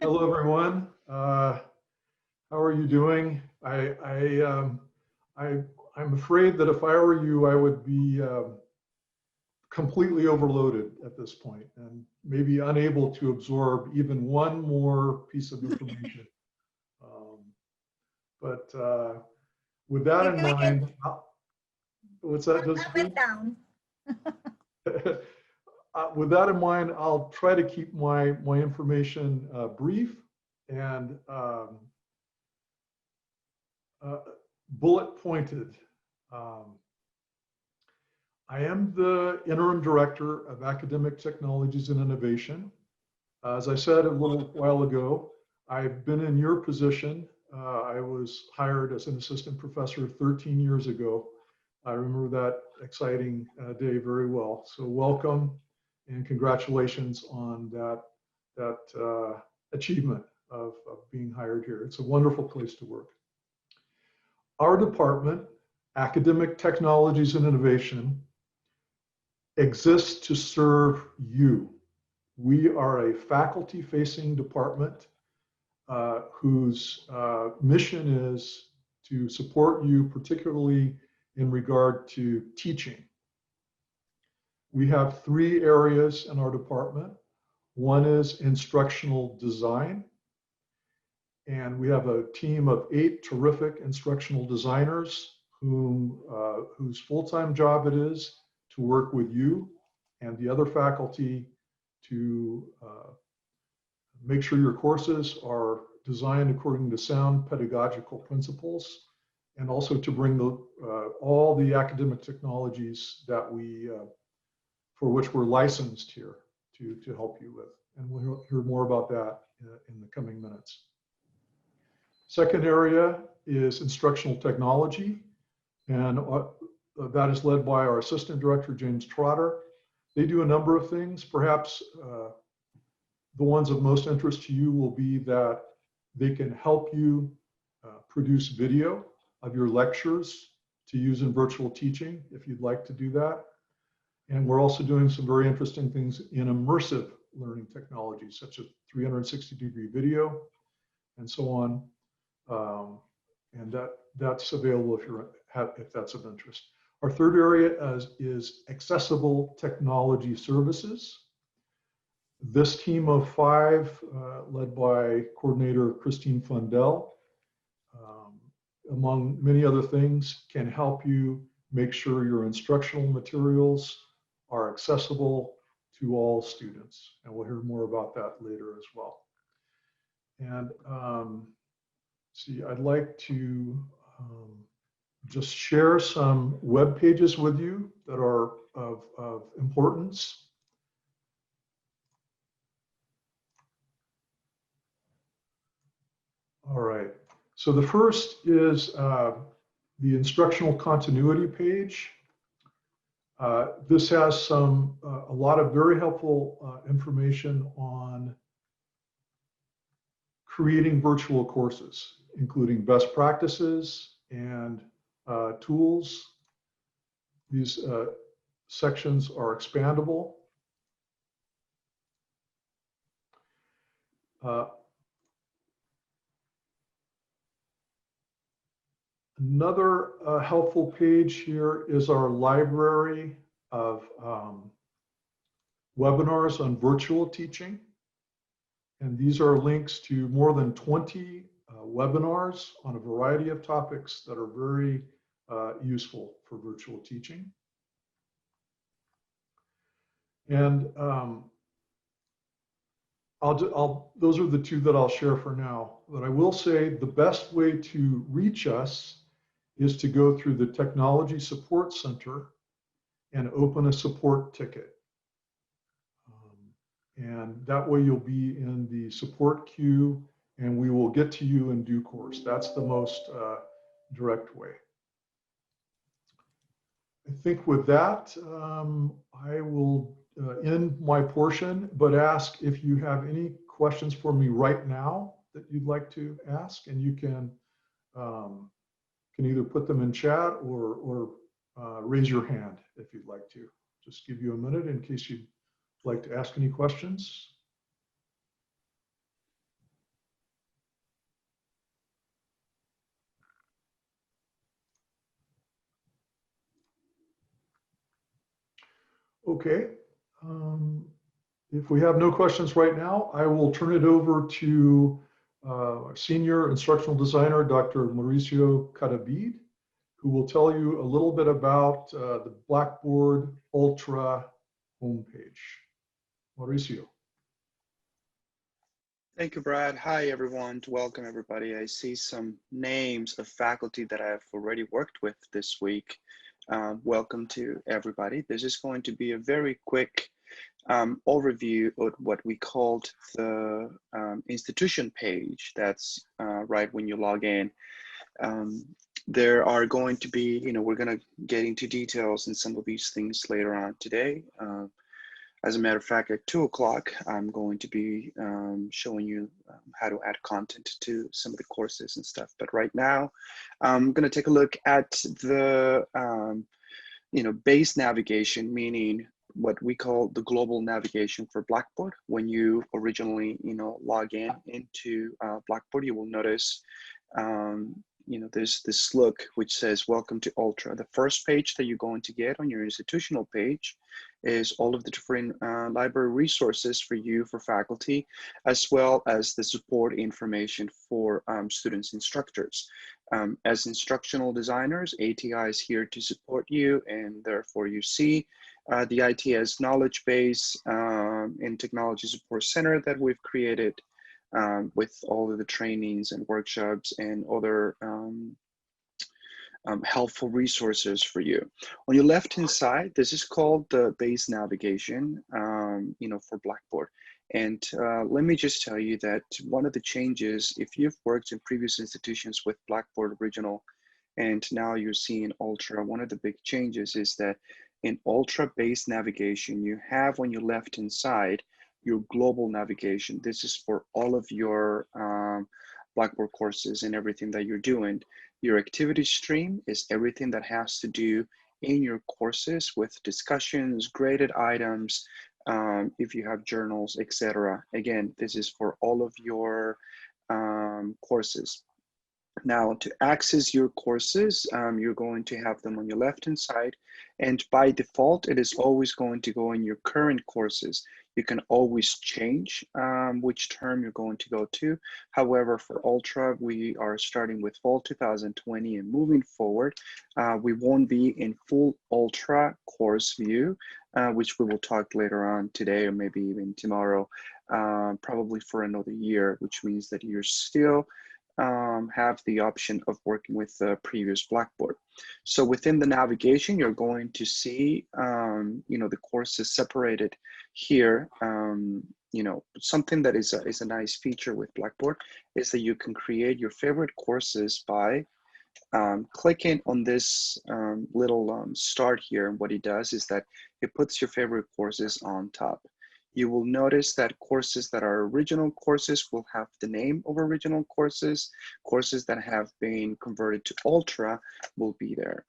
Hello, everyone. How are you doing? I'm afraid that if I were you, I would be completely overloaded at this point and maybe unable to absorb even one more piece of information. Um, but with that in Maybe we can mind, what's that, up and Josephine? down. With that in mind, I'll try to keep my information brief and uh, bullet pointed. Um, I am the interim director of academic technologies and innovation. As I said a little while ago, I've been in your position. I was hired as an assistant professor 13 years ago. I remember that exciting day very well. So welcome and congratulations on that achievement of being hired here. It's a wonderful place to work. Our department, Academic Technologies and Innovation, exists to serve you. We are a faculty-facing department whose mission is to support you, particularly in regard to teaching. We have three areas in our department. One is instructional design, and we have a team of 8 terrific instructional designers whose full-time job it is to work with you and the other faculty to make sure your courses are designed according to sound pedagogical principles, and also to bring all the academic technologies that for which we're licensed here to help you with. And we'll hear more about that in the coming minutes. Second area is instructional technology, and that is led by our assistant director, James Trotter. They do a number of things. Perhaps the ones of most interest to you will be that they can help you produce video of your lectures to use in virtual teaching if you'd like to do that. And we're also doing some very interesting things in immersive learning technologies, such as 360-degree video and so on. And that's available if that's of interest. Our third area is accessible technology services. This team of 5, led by coordinator Christine Fundell, among many other things, can help you make sure your instructional materials are accessible to all students. And we'll hear more about that later as well. And see, I'd like to just share some web pages with you that are of importance. All right, so the first is the instructional continuity page. This has a lot of very helpful information on creating virtual courses, including best practices and tools. These sections are expandable. Another helpful page here is our library of webinars on virtual teaching. And these are links to more than 20 webinars on a variety of topics that are very useful for virtual teaching. And those are the two that I'll share for now. But I will say the best way to reach us is to go through the Technology Support Center and open a support ticket. And that way you'll be in the support queue and we will get to you in due course. That's the most direct way. I think with that, I will end my portion, but ask if you have any questions for me right now that you'd like to ask, and you can either put them in chat or raise your hand if you'd like to. Just give you a minute in case you'd like to ask any questions. Okay. If we have no questions right now, I will turn it over to Senior Instructional Designer, Dr. Mauricio Cadavid, who will tell you a little bit about the Blackboard Ultra homepage. Mauricio. Thank you, Brad. Hi, everyone. Welcome, everybody. I see some names of faculty that I've already worked with this week. Welcome to everybody. This is going to be a very quick overview of what we called the institution page. That's right when you log in. There are going to be, we're going to get into details in some of these things later on today. As a matter of fact, at 2 o'clock, I'm going to be showing you how to add content to some of the courses and stuff. But right now, I'm going to take a look at the base navigation, meaning what we call the global navigation for Blackboard. When you originally log in into Blackboard, you will notice there's this look which says welcome to Ultra. The first page that you're going to get on your institutional page is all of the different library resources for you, for faculty, as well as the support information for students, instructors. As instructional designers, ATI is here to support you, and therefore you see the ITS knowledge base and technology support center that we've created with all of the trainings and workshops and other helpful resources for you. On your left-hand side, this is called the base navigation, for Blackboard. And let me just tell you that one of the changes, if you've worked in previous institutions with Blackboard Original, and now you're seeing Ultra, one of the big changes is that in Ultra base navigation, you have on your left-hand side, your global navigation. This is for all of your Blackboard courses and everything that you're doing. Your activity stream is everything that has to do in your courses with discussions, graded items, if you have journals, etc. Again, this is for all of your courses. Now, to access your courses, you're going to have them on your left-hand side. And by default, it is always going to go in your current courses. You can always change which term you're going to go to. However, for Ultra, we are starting with fall 2020 and moving forward. We won't be in full Ultra course view, which we will talk later on today or maybe even tomorrow, probably for another year, which means that you're still have the option of working with the previous Blackboard. So within the navigation, you're going to see, the courses separated here. Something that is a nice feature with Blackboard is that you can create your favorite courses by clicking on this little start here. And what it does is that it puts your favorite courses on top. You will notice that courses that are original courses will have the name of original courses. Courses that have been converted to Ultra will be there.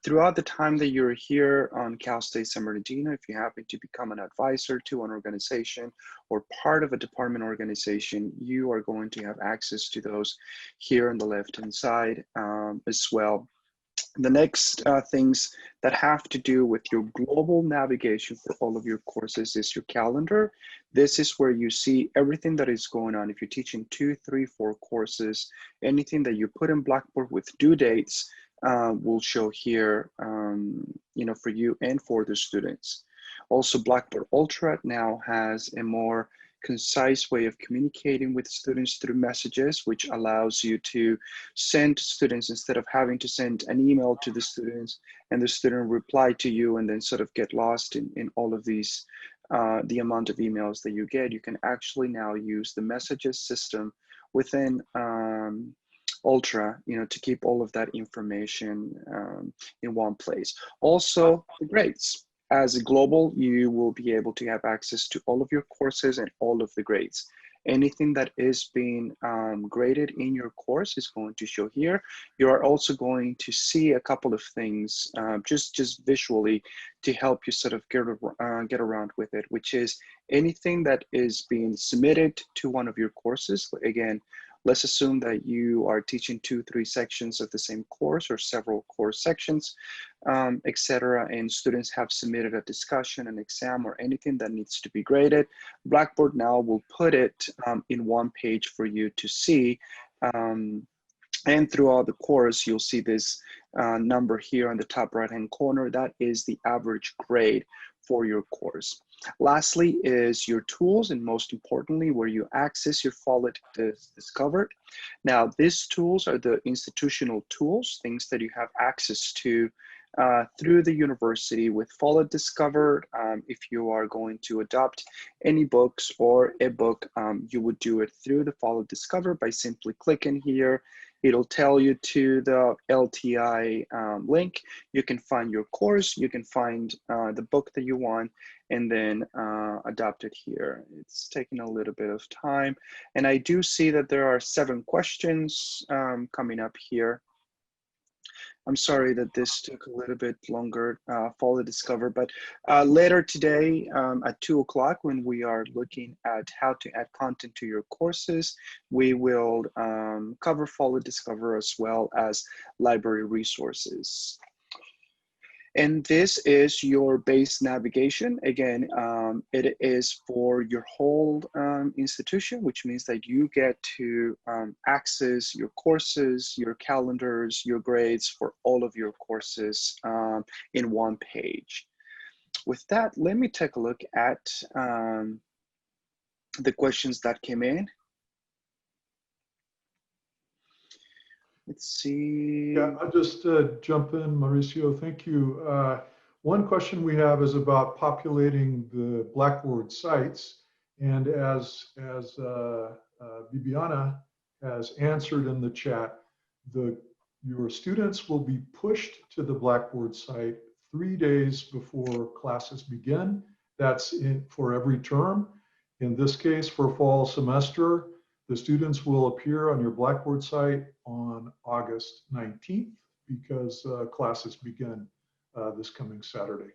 Throughout the time that you're here on Cal State San Bernardino, if you happen to become an advisor to an organization or part of a department organization, you are going to have access to those here on the left-hand side as well. The next things that have to do with your global navigation for all of your courses is your calendar. This is where you see everything that is going on. If you're teaching 2, 3, 4 courses, anything that you put in Blackboard with due dates will show here, for you and for the students. Also, Blackboard Ultra now has a more concise way of communicating with students through messages, which allows you to send students, instead of having to send an email to the students and the student reply to you and then sort of get lost in all of these, the amount of emails that you get. You can actually now use the messages system within Ultra, to keep all of that information in one place. Also, the grades. As a global, you will be able to have access to all of your courses and all of the grades. Anything that is being graded in your course is going to show here. You are also going to see a couple of things just visually to help you sort of get around with it, which is anything that is being submitted to one of your courses. Again, let's assume that you are teaching 2-3 sections of the same course or several course sections, etc. And students have submitted a discussion, an exam, or anything that needs to be graded. Blackboard now will put it in one page for you to see. And throughout the course, you'll see this number here on the top right-hand corner. That is the average grade for your course. Lastly is your tools, and most importantly, where you access your Follett Discovered. Now, these tools are the institutional tools, things that you have access to through the university with Follett Discovered. If you are going to adopt any books or a book, you would do it through the Follett Discovered by simply clicking here. It'll tell you to the LTI link. You can find your course, you can find the book that you want, and then adopt it here. It's taking a little bit of time. And I do see that there are 7 questions coming up here. I'm sorry that this took a little bit longer, Follett Discover, but later today at 2 o'clock, when we are looking at how to add content to your courses, we will cover Follett Discover as well as library resources. And this is your base navigation. Again, it is for your whole institution, which means that you get to access your courses, your calendars, your grades for all of your courses in one page. With that, let me take a look at the questions that came in. Let's see. Yeah, I'll just jump in, Mauricio. Thank you. One question we have is about populating the Blackboard sites. And as Bibiana has answered in the chat, your students will be pushed to the Blackboard site 3 days before classes begin. That's for every term. In this case, for fall semester, the students will appear on your Blackboard site on August 19th because classes begin this coming Saturday.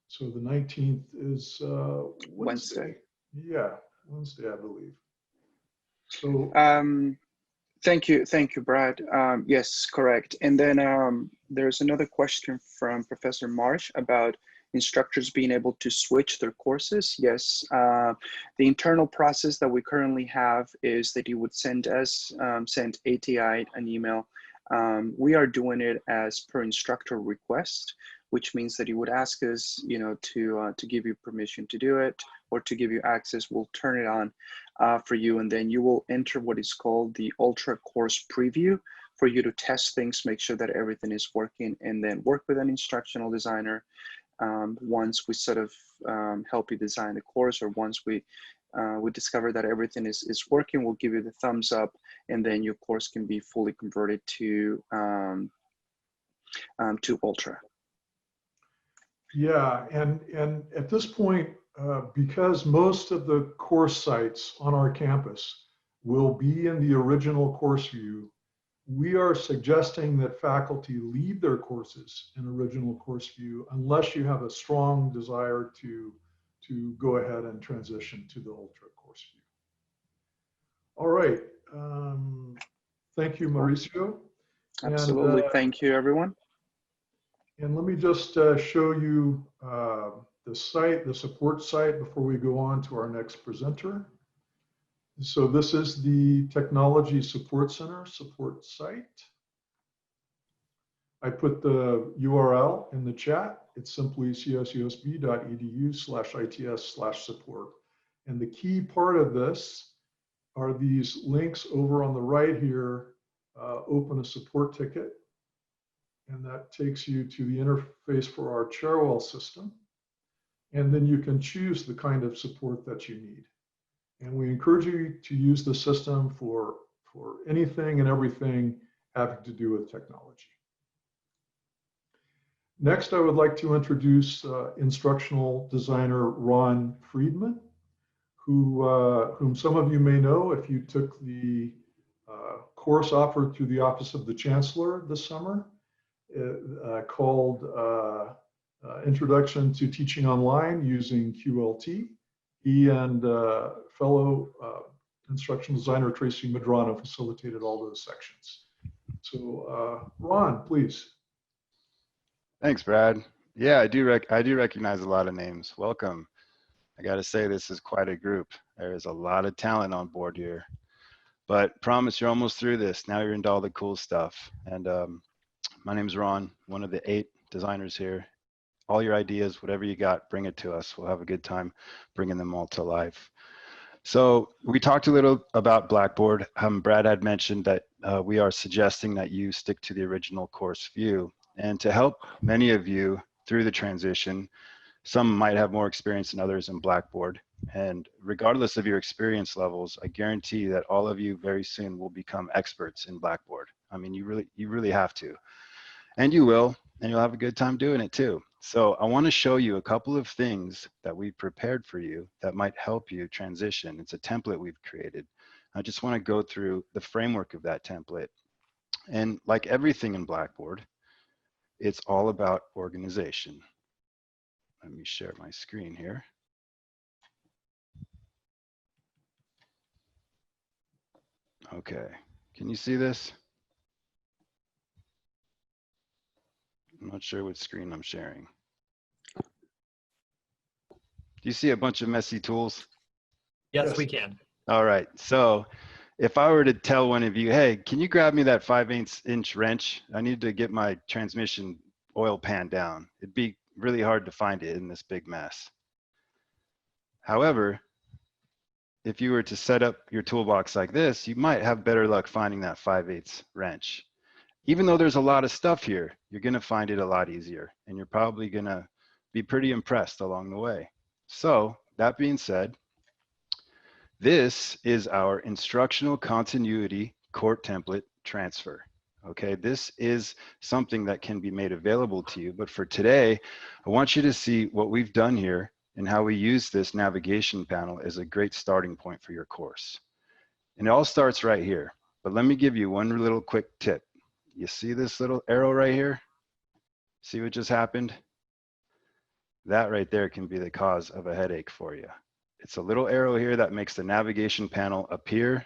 So the 19th is Wednesday. Yeah, Wednesday, I believe. So thank you, Brad. Yes, correct. And then there's another question from Professor Marsh about instructors being able to switch their courses. Yes, the internal process that we currently have is that you would send ATI an email. We are doing it as per instructor request, which means that you would ask us, to give you permission to do it or to give you access. We'll turn it on for you, and then you will enter what is called the Ultra Course Preview for you to test things, make sure that everything is working, and then work with an instructional designer. Once we sort of help you design the course, or once we discover that everything is working, we'll give you the thumbs up, and then your course can be fully converted to Ultra. yeah, and at this point, because most of the course sites on our campus will be in the original course view, we are suggesting that faculty leave their courses in original course view unless you have a strong desire to go ahead and transition to the Ultra course view. All right. Thank you, Mauricio. Absolutely. And, thank you, everyone. And let me just show you the site, the support site, before we go on to our next presenter. So this is the Technology Support Center support site. I put the URL in the chat. It's simply csusb.edu/its/support. And the key part of this are these links over on the right here. Open a support ticket, and that takes you to the interface for our Cherwell system. And then you can choose the kind of support that you need. And we encourage you to use the system for anything and everything having to do with technology. Next, I would like to introduce instructional designer Ron Friedman, whom some of you may know if you took the course offered through the Office of the Chancellor this summer, called Introduction to Teaching Online Using QLT. He and fellow instructional designer Tracy Medrano facilitated all those sections. So Ron, please. Thanks, Brad. Yeah, I do recognize a lot of names. Welcome. I got to say, this is quite a group. There is a lot of talent on board here. But promise you're almost through this. Now you're into all the cool stuff. And my name's Ron, one of the 8 designers here. All your ideas, whatever you got, bring it to us. We'll have a good time bringing them all to life. So we talked a little about Blackboard. Brad had mentioned that we are suggesting that you stick to the original course view. And to help many of you through the transition, some might have more experience than others in Blackboard. And regardless of your experience levels, I guarantee that all of you very soon will become experts in Blackboard. I mean, you really have to. And you will, and you'll have a good time doing it too. So I want to show you a couple of things that we've prepared for you that might help you transition. It's a template we've created. I just want to go through the framework of that template. And like everything in Blackboard, it's all about organization. Let me share my screen here. Okay, can you see this? I'm not sure what screen I'm sharing. Do you see a bunch of messy tools? Yes, we can. All right, so if I were to tell one of you, hey, can you grab me that 5/8" wrench? I need to get my transmission oil pan down. It'd be really hard to find it in this big mess. However, if you were to set up your toolbox like this, you might have better luck finding that 5/8" wrench. Even though there's a lot of stuff here, you're gonna find it a lot easier, and you're probably gonna be pretty impressed along the way. So that being said, this is our instructional continuity court template transfer. Okay, this is something that can be made available to you, but for today, I want you to see what we've done here and how we use this navigation panel as a great starting point for your course. And it all starts right here, but let me give you one little quick tip. You see this little arrow right here? See what just happened? That right there can be the cause of a headache for you. It's a little arrow here that makes the navigation panel appear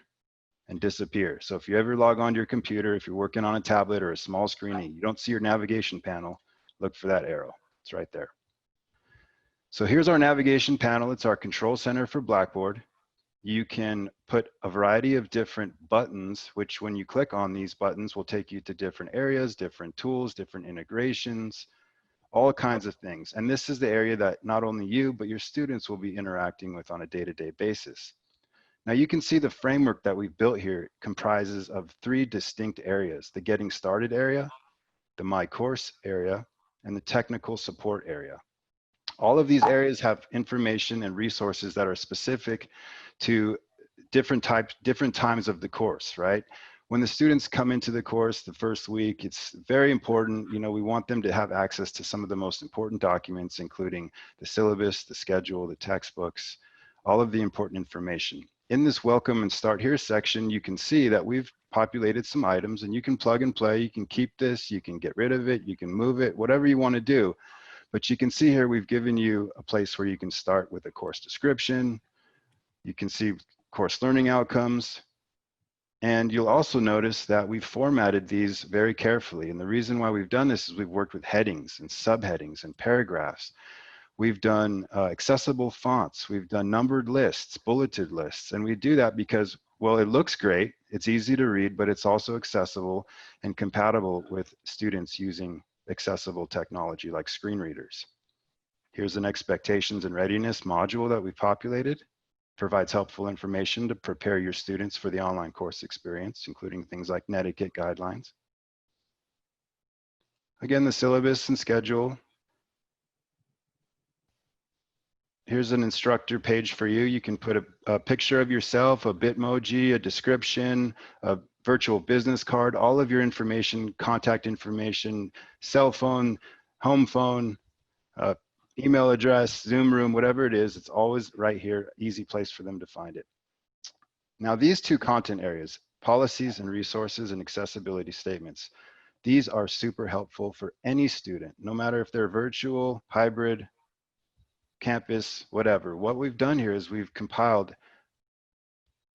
and disappear. So if you ever log onto your computer, if you're working on a tablet or a small screen and you don't see your navigation panel, look for that arrow. It's right there. So here's our navigation panel. It's our control center for Blackboard. You can put a variety of different buttons, which when you click on these buttons will take you to different areas, different tools, different integrations, all kinds of things. And this is the area that not only you, but your students will be interacting with on a day-to-day basis. Now you can see the framework that we've built here comprises of 3 distinct areas: the Getting Started area, the My Course area, and the Technical Support area. All of these areas have information and resources that are specific to different times of the course, right? When the students come into the course the first week, it's very important, you know, we want them to have access to some of the most important documents, including the syllabus, the schedule, the textbooks, all of the important information. In this Welcome and Start Here section, you can see that we've populated some items, and you can plug and play. You can keep this, you can get rid of it, you can move it, whatever you want to do. But you can see here, we've given you a place where you can start with a course description. You can see course learning outcomes. And you'll also notice that we've formatted these very carefully. And the reason why we've done this is we've worked with headings and subheadings and paragraphs. We've done accessible fonts. We've done numbered lists, bulleted lists. And we do that because, well, it looks great. It's easy to read, but it's also accessible and compatible with students using accessible technology like screen readers. Here's an expectations and readiness module that we've populated. Provides helpful information to prepare your students for the online course experience, including things like netiquette guidelines. Again, the syllabus and schedule. Here's an instructor page for you. You can put a picture of yourself, a Bitmoji, a description, a virtual business card, all of your information, contact information, cell phone, home phone, email address, Zoom room, whatever it is, it's always right here, easy place for them to find it. Now, these 2 content areas, policies and resources and accessibility statements, These are super helpful for any student, no matter if they're virtual, hybrid, campus, whatever. What we've done here is we've compiled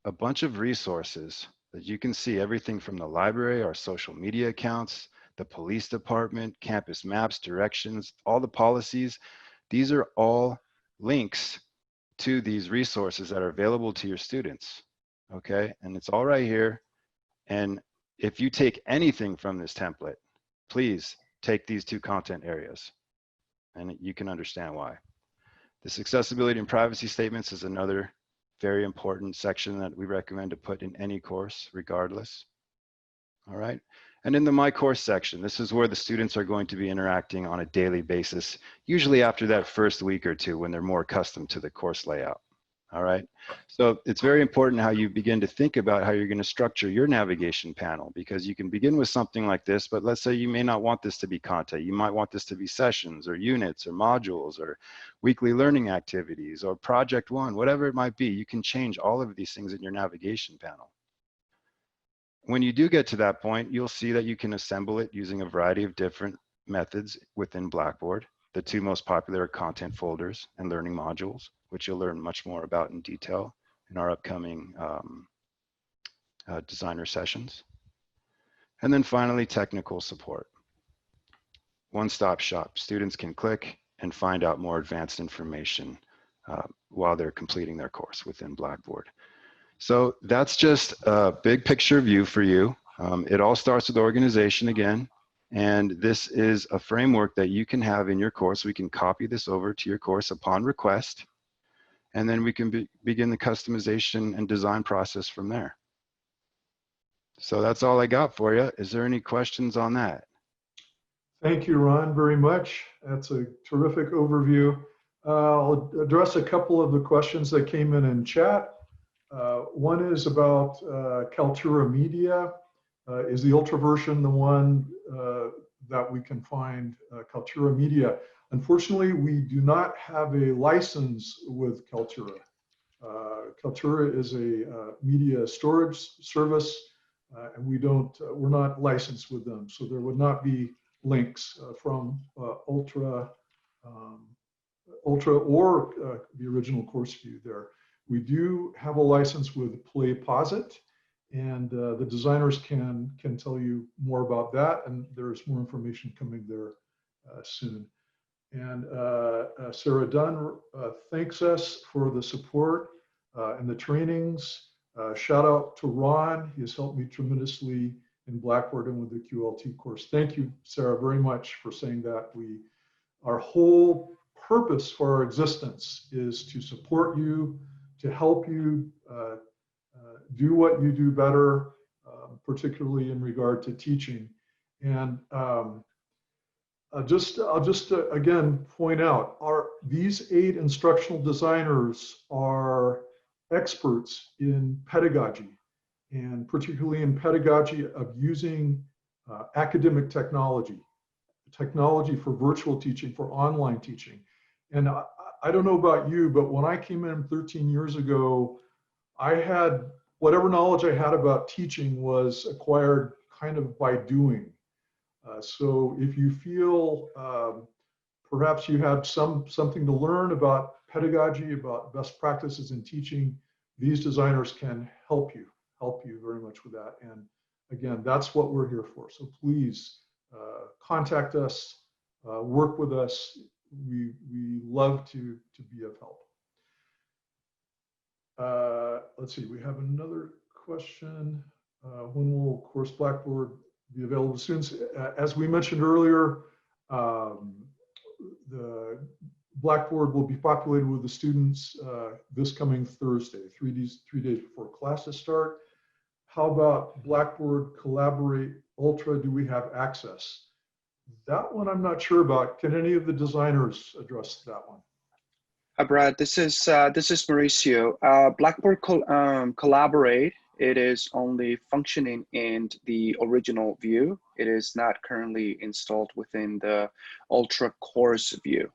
a bunch of resources that you can see, everything from the library, our social media accounts, the police department, campus maps, directions, all the policies. These are all links to these resources that are available to your students, okay? And it's all right here. And if you take anything from this template, please take these two content areas, and you can understand why. This accessibility and privacy statements is another very important section that we recommend to put in any course, regardless. All right. And in the My Course section, this is where the students are going to be interacting on a daily basis, usually after that first week or two when they're more accustomed to the course layout. All right. So it's very important how you begin to think about how you're going to structure your navigation panel, because you can begin with something like this, but let's say you may not want this to be content. You might want this to be sessions or units or modules or weekly learning activities or project one, whatever it might be. You can change all of these things in your navigation panel. When you do get to that point, you'll see that you can assemble it using a variety of different methods within Blackboard. The two most popular are content folders and learning modules, which you'll learn much more about in detail in our upcoming designer sessions. And then finally, technical support. One-stop shop. Students can click and find out more advanced information while they're completing their course within Blackboard. So that's just a big picture view for you. It all starts with organization again. And this is a framework that you can have in your course. We can copy this over to your course upon request. And then we can begin the customization and design process from there. So that's all I got for you. Is there any questions on that? Thank you, Ron, very much. That's a terrific overview. I'll address a couple of the questions that came in chat. One is about Kaltura Media. Is the Ultra version the one that we can find, Kaltura Media? Unfortunately, we do not have a license with Kaltura. Kaltura is a media storage service, and we're not licensed with them. So there would not be links from Ultra or the original course view there. We do have a license with PlayPosit, and the designers can tell you more about that, and there's more information coming there soon. And Sarah Dunn thanks us for the support and the trainings. Shout out to Ron. He has helped me tremendously in Blackboard and with the QLT course. Thank you, Sarah, very much for saying that. Our whole purpose for our existence is to support you, to help you do what you do better, particularly in regard to teaching. And I'll just again point out, these 8 instructional designers are experts in pedagogy, and particularly in pedagogy of using academic technology for virtual teaching, for online teaching. And I don't know about you, but when I came in 13 years ago, I had whatever knowledge I had about teaching was acquired kind of by doing. So if you feel perhaps you have something to learn about pedagogy, about best practices in teaching, these designers can help you very much with that. And again, that's what we're here for. So please contact us, work with us. We love to be of help. Let's see, we have another question. When will Course Blackboard be available to students? As we mentioned earlier, the Blackboard will be populated with the students this coming Thursday, 3 days before classes start. How about Blackboard Collaborate Ultra? Do we have access? That one I'm not sure about. Can any of the designers address that one? Brad, this is Mauricio. Blackboard Collaborate, it is only functioning in the original view. It is not currently installed within the Ultra course view.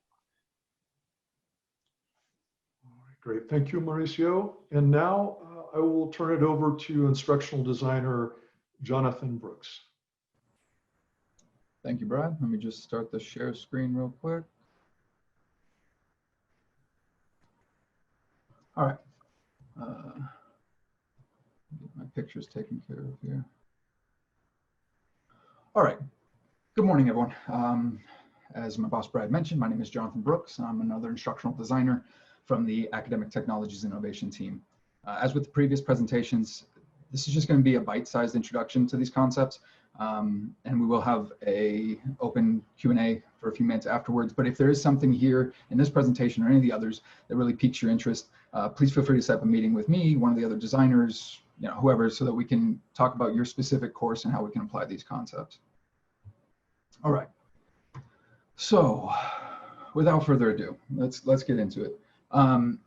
All right, great, thank you, Mauricio. And now I will turn it over to instructional designer Jonathan Brooks. Thank you, Brad. Let me just start the share screen real quick. All right. Get my pictures taken care of here. All right. Good morning, everyone. As my boss Brad mentioned, my name is Jonathan Brooks. I'm another instructional designer from the Academic Technologies Innovation team. As with the previous presentations, this is just going to be a bite-sized introduction to these concepts, and we will have a open Q&A for a few minutes afterwards. But if there is something here in this presentation or any of the others that really piques your interest, please feel free to set up a meeting with me, one of the other designers, whoever, so that we can talk about your specific course and how we can apply these concepts. All right. So, without further ado, let's get into it.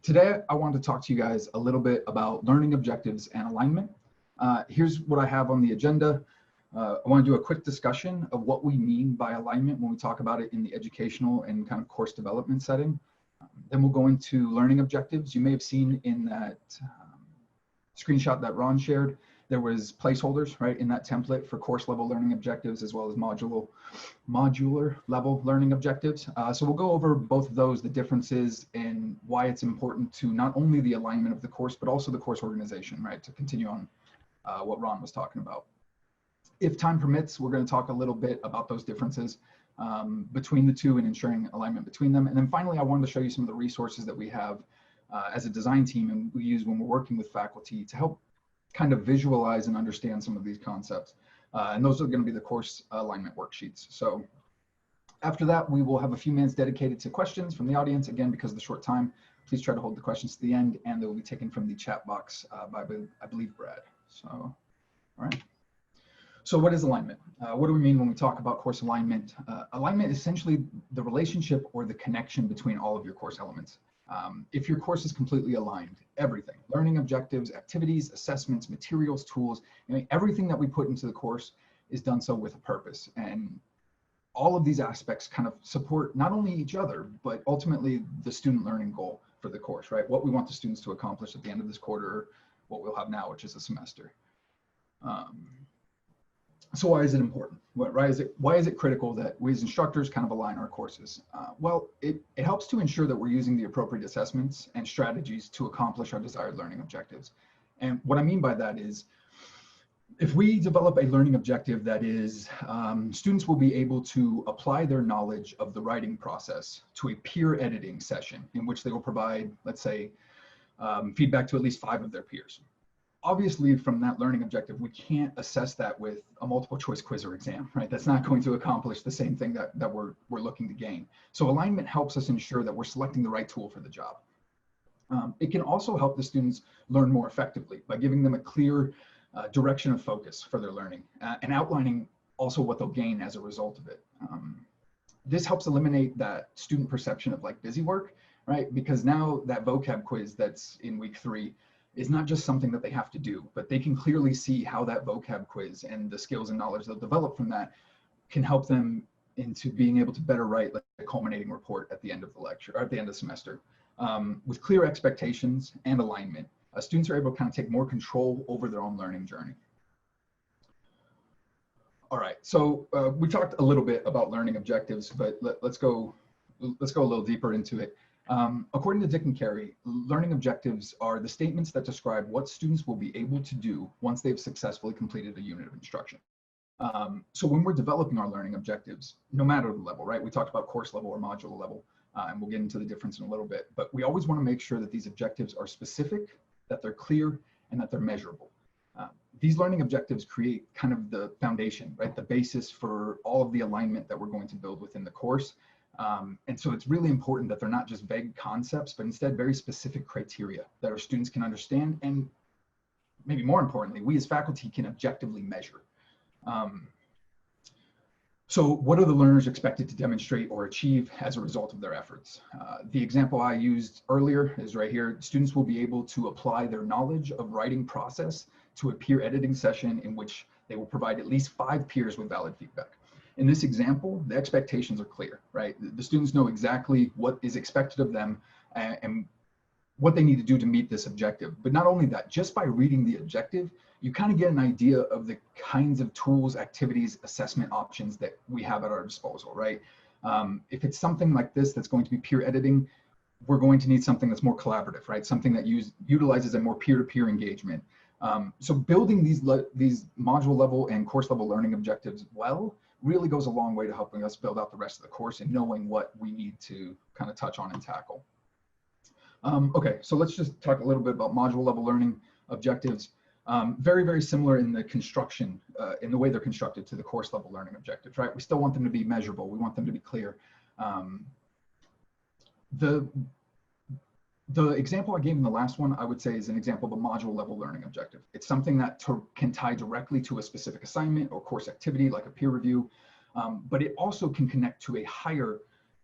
Today, I want to talk to you guys a little bit about learning objectives and alignment. Here's what I have on the agenda. I want to do a quick discussion of what we mean by alignment when we talk about it in the educational and kind of course development setting. Then we'll go into learning objectives. You may have seen in that screenshot that Ron shared, there was placeholders, right, in that template for course level learning objectives as well as modular level learning objectives. So we'll go over both of those, the differences, and why it's important to not only the alignment of the course, but also the course organization, right, to continue on what Ron was talking about. If time permits, we're going to talk a little bit about those differences between the two and ensuring alignment between them. And then finally, I wanted to show you some of the resources that we have as a design team and we use when we're working with faculty to help kind of visualize and understand some of these concepts. And those are going to be the course alignment worksheets. So after that, we will have a few minutes dedicated to questions from the audience. Again, because of the short time, please try to hold the questions to the end, and they will be taken from the chat box by, I believe, Brad. So, all right. So what is alignment? What do we mean when we talk about course alignment? Alignment is essentially the relationship or the connection between all of your course elements. If your course is completely aligned, everything, learning objectives, activities, assessments, materials, tools, everything that we put into the course is done so with a purpose. And all of these aspects kind of support not only each other, but ultimately the student learning goal for the course, right? What we want the students to accomplish at the end of this quarter, what we'll have now, which is a semester. So why is it important? Why is it critical that we as instructors kind of align our courses? Well, it helps to ensure that we're using the appropriate assessments and strategies to accomplish our desired learning objectives. And what I mean by that is, if we develop a learning objective that is, students will be able to apply their knowledge of the writing process to a peer editing session in which they will provide, let's say, feedback to at least 5 of their peers. Obviously, from that learning objective, we can't assess that with a multiple choice quiz or exam, right? That's not going to accomplish the same thing that we're looking to gain. So alignment helps us ensure that we're selecting the right tool for the job. It can also help the students learn more effectively by giving them a clear direction of focus for their learning and outlining also what they'll gain as a result of it. This helps eliminate that student perception of like busy work, right? Because now that vocab quiz that's in week 3 is not just something that they have to do, but they can clearly see how that vocab quiz and the skills and knowledge they'll develop from that can help them into being able to better write like a culminating report at the end of the lecture or at the end of the semester. With clear expectations and alignment, students are able to kind of take more control over their own learning journey. All right, so we talked a little bit about learning objectives, but let's go a little deeper into it. According to Dick and Carey, learning objectives are the statements that describe what students will be able to do once they've successfully completed a unit of instruction. So when we're developing our learning objectives, no matter the level, right? We talked about course level or module level, and we'll get into the difference in a little bit, but we always want to make sure that these objectives are specific, that they're clear, and that they're measurable. These learning objectives create kind of the foundation, right? The basis for all of the alignment that we're going to build within the course. And so it's really important that they're not just vague concepts, but instead very specific criteria that our students can understand. And maybe more importantly, we as faculty can objectively measure. So what are the learners expected to demonstrate or achieve as a result of their efforts? The example I used earlier is right here. Students will be able to apply their knowledge of writing process to a peer editing session in which they will provide at least 5 peers with valid feedback. In this example, the expectations are clear, right? The students know exactly what is expected of them and what they need to do to meet this objective. But not only that, just by reading the objective, you kind of get an idea of the kinds of tools, activities, assessment options that we have at our disposal, right? If it's something like this that's going to be peer editing, we're going to need something that's more collaborative, right? Something that utilizes a more peer-to-peer engagement. So building these module level and course level learning objectives well really goes a long way to helping us build out the rest of the course and knowing what we need to kind of touch on and tackle. Okay, so let's just talk a little bit about module level learning objectives. Very, very similar in the construction, in the way they're constructed to the course level learning objectives, right? We still want them to be measurable. We want them to be clear. The example I gave in the last one, I would say, is an example of a module level learning objective. It's something that can tie directly to a specific assignment or course activity, like a peer review, but it also can connect to a higher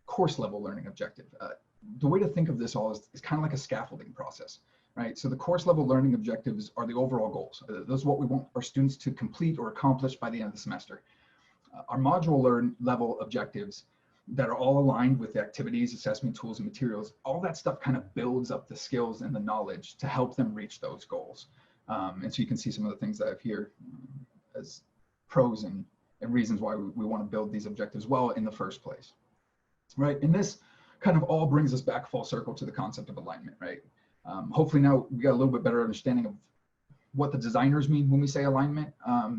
course level learning objective. The way to think of this all is kind of like a scaffolding process, right? So the course level learning objectives are the overall goals. Those are what we want our students to complete or accomplish by the end of the semester. Our module level objectives that are all aligned with the activities, assessment tools, and materials, all that stuff kind of builds up the skills and the knowledge to help them reach those goals. And so you can see some of the things that I have here as pros and reasons why we want to build these objectives well in the first place, right? And this kind of all brings us back full circle to the concept of alignment, right? Hopefully now we got a little bit better understanding of what the designers mean when we say alignment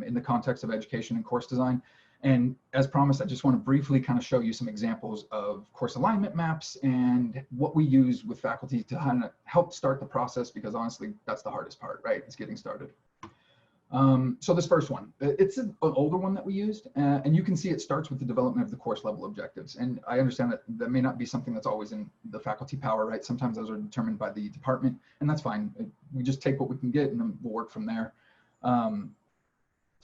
in the context of education and course design. And as promised, I just want to briefly kind of show you some examples of course alignment maps and what we use with faculty to kind of help start the process, because honestly, that's the hardest part, right? It's getting started. So this first one, it's an older one that we used, and you can see it starts with the development of the course level objectives. And I understand that that may not be something that's always in the faculty power, right? Sometimes those are determined by the department, and that's fine. We just take what we can get and then we'll work from there.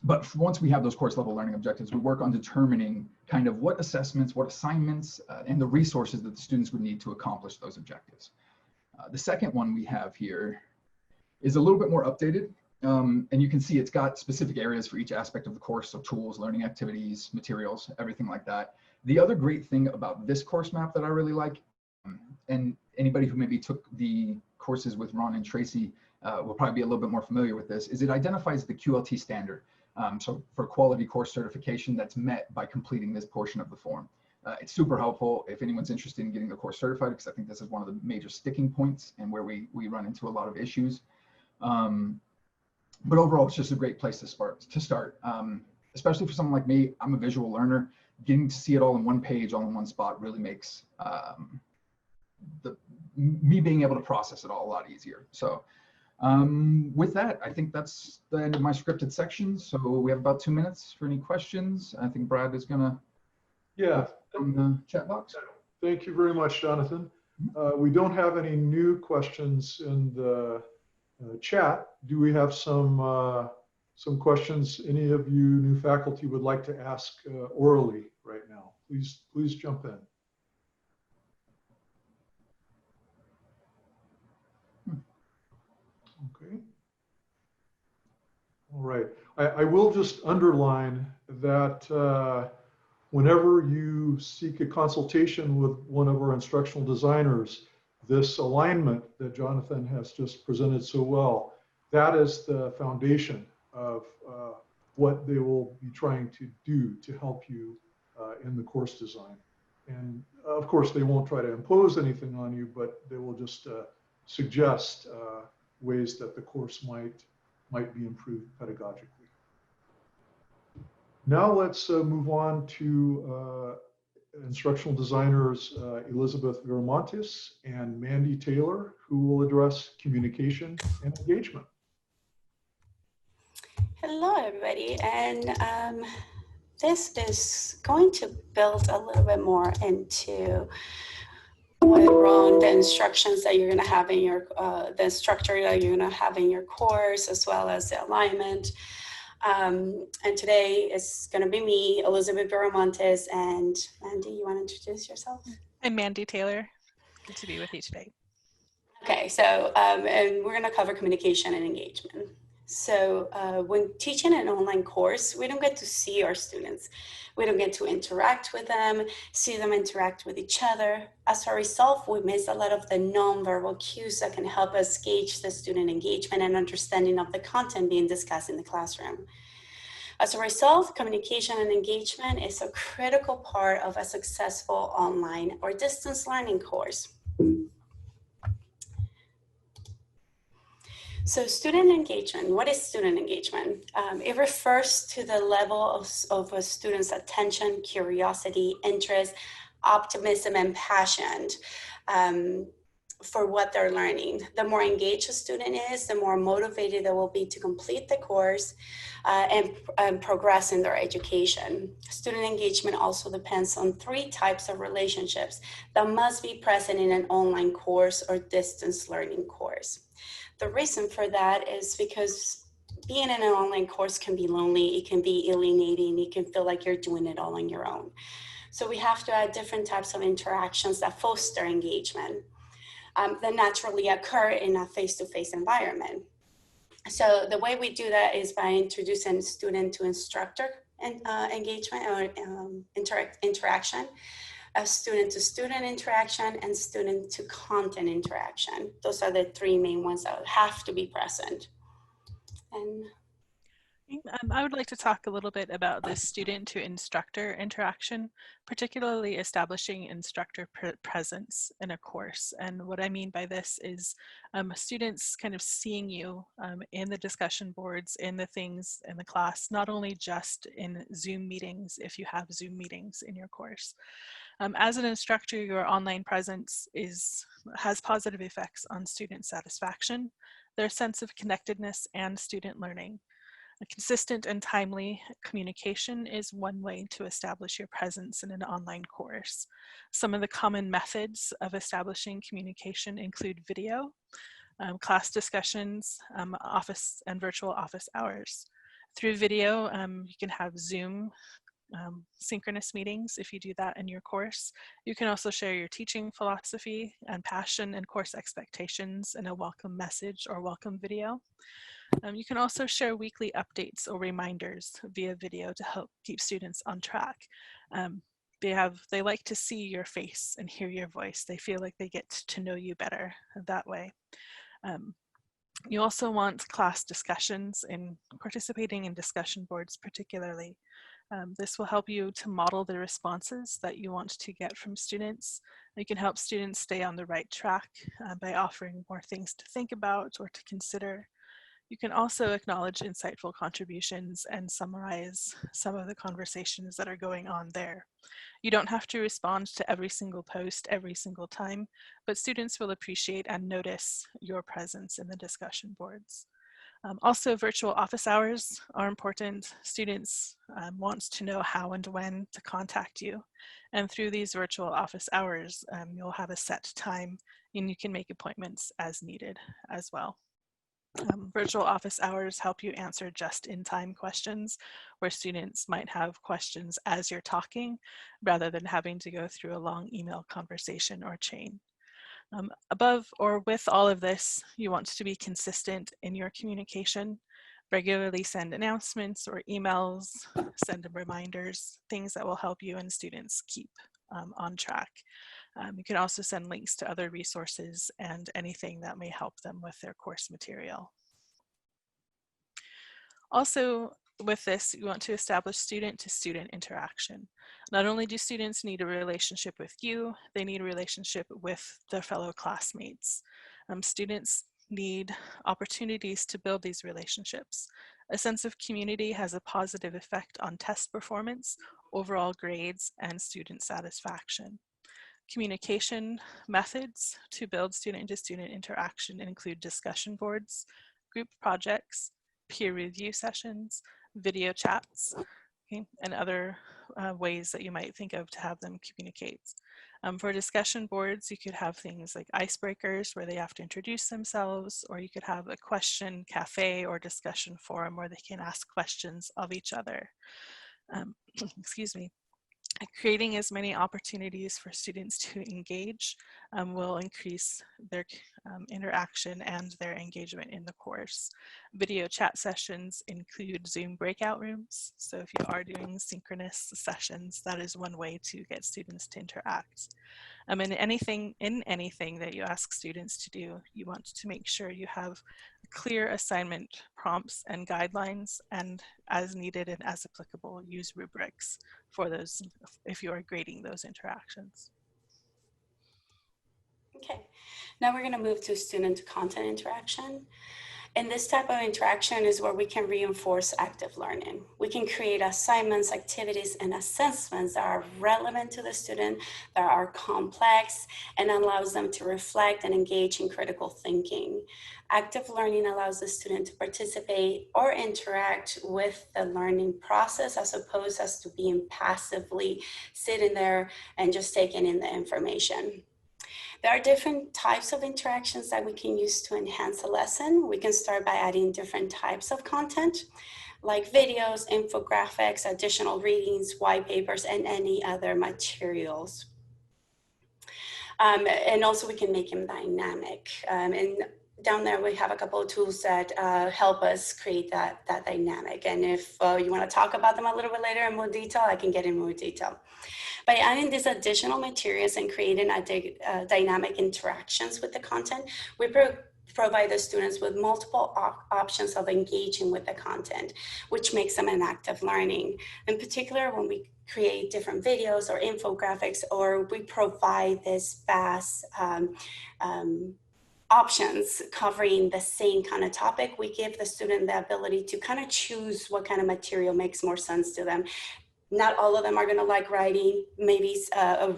But once we have those course level learning objectives, we work on determining kind of what assessments, what assignments, and the resources that the students would need to accomplish those objectives. The second one we have here is a little bit more updated. And you can see it's got specific areas for each aspect of the course, so tools, learning activities, materials, everything like that. The other great thing about this course map that I really like, and anybody who maybe took the courses with Ron and Tracy will probably be a little bit more familiar with this, is it identifies the QLT standard. So for quality course certification that's met by completing this portion of the form. It's super helpful if anyone's interested in getting the course certified, because I think this is one of the major sticking points and where we run into a lot of issues. But overall, it's just a great place to start, especially for someone like me. I'm a visual learner. Getting to see it all in one page, all in one spot, really makes me being able to process it all a lot easier. So with that, I think that's the end of my scripted section. So we have about 2 minutes for any questions. I think Brad is gonna from the chat box. Thank you very much, Jonathan. We don't have any new questions in the chat. Do we have some questions any of you new faculty would like to ask orally right now? Please jump in. Okay. All right. I will just underline that whenever you seek a consultation with one of our instructional designers, this alignment that Jonathan has just presented so well, that is the foundation of what they will be trying to do to help you in the course design. And of course, they won't try to impose anything on you, but they will just suggest ways that the course might be improved pedagogically. Now let's move on to instructional designers Elizabeth Viramontes and Mandy Taylor, who will address communication and engagement. Hello, everybody. And this is going to build a little bit more into what around the instructions that you're going to have in your, the structure that you're going to have in your course, as well as the alignment. And today it's going to be me, Elizabeth Viramontes, and Mandy, you want to introduce yourself? I'm Mandy Taylor. Good to be with you today. Okay, so and we're going to cover communication and engagement. So when teaching an online course, we don't get to see our students. We don't get to interact with them, see them interact with each other. As a result, we miss a lot of the nonverbal cues that can help us gauge the student engagement and understanding of the content being discussed in the classroom. As a result, communication and engagement is a critical part of a successful online or distance learning course. So student engagement, what is student engagement? It refers to the level of a student's attention, curiosity, interest, optimism, and passion for what they're learning. The more engaged a student is, the more motivated they will be to complete the course and progress in their education. Student engagement also depends on 3 types of relationships that must be present in an online course or distance learning course. The reason for that is because being in an online course can be lonely, it can be alienating, you can feel like you're doing it all on your own. So we have to add different types of interactions that foster engagement that naturally occur in a face-to-face environment. So the way we do that is by introducing student to instructor engagement or interaction, a student-to-student interaction, and student-to-content interaction. Those are the 3 main ones that have to be present. And I would like to talk a little bit about this student to instructor interaction, particularly establishing instructor presence in a course. And what I mean by this is students kind of seeing you in the discussion boards, in the things in the class, not only just in Zoom meetings, if you have Zoom meetings in your course. As an instructor, your online presence has positive effects on student satisfaction, their sense of connectedness, and student learning. A consistent and timely communication is one way to establish your presence in an online course. Some of the common methods of establishing communication include video, class discussions, office and virtual office hours. Through video, you can have Zoom synchronous meetings if you do that in your course. You can also share your teaching philosophy and passion and course expectations in a welcome message or welcome video. You can also share weekly updates or reminders via video to help keep students on track. They like to see your face and hear your voice. They feel like they get to know you better that way. You also want class discussions and participating in discussion boards particularly. This will help you to model the responses that you want to get from students. You can help students stay on the right track by offering more things to think about or to consider. You can also acknowledge insightful contributions and summarize some of the conversations that are going on there. You don't have to respond to every single post every single time, but students will appreciate and notice your presence in the discussion boards. Also, virtual office hours are important. Students want to know how and when to contact you. And through these virtual office hours, you'll have a set time and you can make appointments as needed as well. Virtual office hours help you answer just-in-time questions where students might have questions as you're talking rather than having to go through a long email conversation or chain. Above or with all of this, you want to be consistent in your communication. Regularly send announcements or emails, send them reminders, things that will help you and students keep on track. You can also send links to other resources and anything that may help them with their course material. Also, with this, you want to establish student-to-student interaction. Not only do students need a relationship with you, they need a relationship with their fellow classmates. Students need opportunities to build these relationships. A sense of community has a positive effect on test performance, overall grades, and student satisfaction. Communication methods to build student-to-student interaction include discussion boards, group projects, peer review sessions, video chats, okay, and other ways that you might think of to have them communicate. For discussion boards, you could have things like icebreakers where they have to introduce themselves, or you could have a question cafe or discussion forum where they can ask questions of each other. Excuse me. Creating as many opportunities for students to engage will increase their interaction and their engagement in the course. Video chat sessions include Zoom breakout rooms. So if you are doing synchronous sessions, that is one way to get students to interact. In anything that you ask students to do, you want to make sure you have clear assignment prompts and guidelines, and as needed and as applicable, use rubrics for those if you are grading those interactions. Okay, now we're going to move to student to content interaction. And this type of interaction is where we can reinforce active learning. We can create assignments, activities, and assessments that are relevant to the student, that are complex, and allows them to reflect and engage in critical thinking. Active learning allows the student to participate or interact with the learning process as opposed as to being passively sitting there and just taking in the information. There are different types of interactions that we can use to enhance a lesson. We can start by adding different types of content, like videos, infographics, additional readings, white papers, and any other materials. And also we can make them dynamic. And down there we have a couple of tools that help us create that dynamic. And if you want to talk about them a little bit later in more detail, I can get in more detail. By adding these additional materials and creating dynamic interactions with the content, we provide the students with multiple options of engaging with the content, which makes them an active learning. In particular, when we create different videos or infographics, or we provide this vast options covering the same kind of topic, we give the student the ability to kind of choose what kind of material makes more sense to them. Not all of them are going to like writing, maybe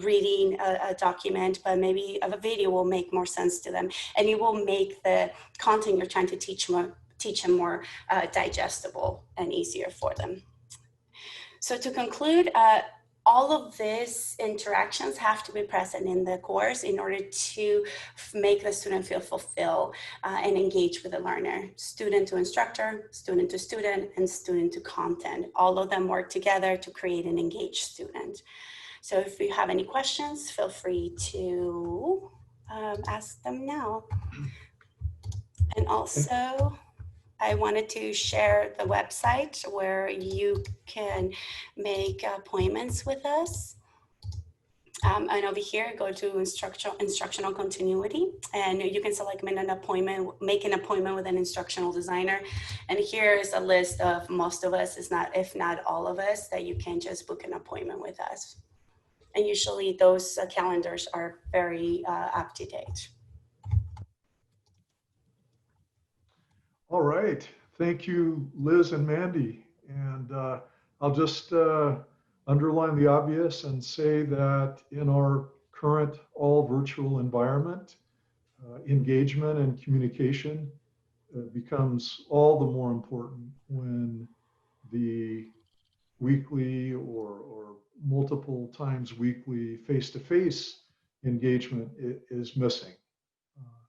reading a document, but maybe a video will make more sense to them, and it will make the content you're trying to teach them more digestible and easier for them. So to conclude, all of these interactions have to be present in the course in order to make the student feel fulfilled and engage with the learner. Student to instructor, student to student, and student to content. All of them work together to create an engaged student. So if you have any questions, feel free to ask them now. And also, I wanted to share the website where you can make appointments with us. And over here, go to instructional continuity, and you can select make an appointment with an instructional designer. And here is a list of most of us, if not all of us, that you can just book an appointment with us. And usually those calendars are very up to date. All right. Thank you, Liz and Mandy. And I'll just underline the obvious and say that in our current all virtual environment, engagement and communication becomes all the more important when the weekly or multiple times weekly face-to-face engagement is missing.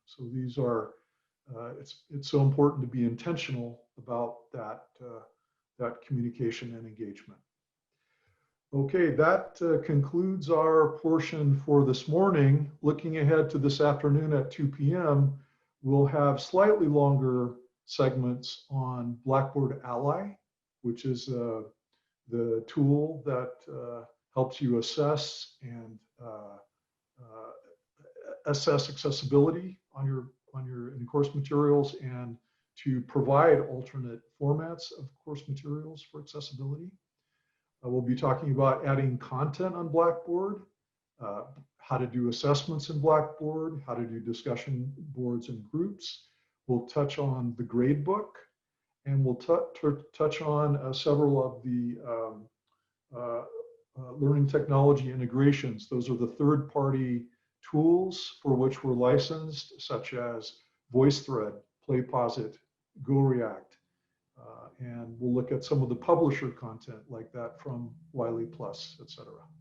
So these are it's so important to be intentional about that communication and engagement. Okay, that concludes our portion for this morning. Looking ahead to this afternoon at 2 p.m., we'll have slightly longer segments on Blackboard Ally, which is the tool that helps you assess and assess accessibility on your in-course materials and to provide alternate formats of course materials for accessibility. We'll be talking about adding content on Blackboard, how to do assessments in Blackboard, how to do discussion boards and groups. We'll touch on the gradebook, and we'll touch on several of the learning technology integrations. Those are the third-party tools for which we're licensed, such as VoiceThread, PlayPosit, GoReact, and we'll look at some of the publisher content like that from Wiley Plus, et cetera.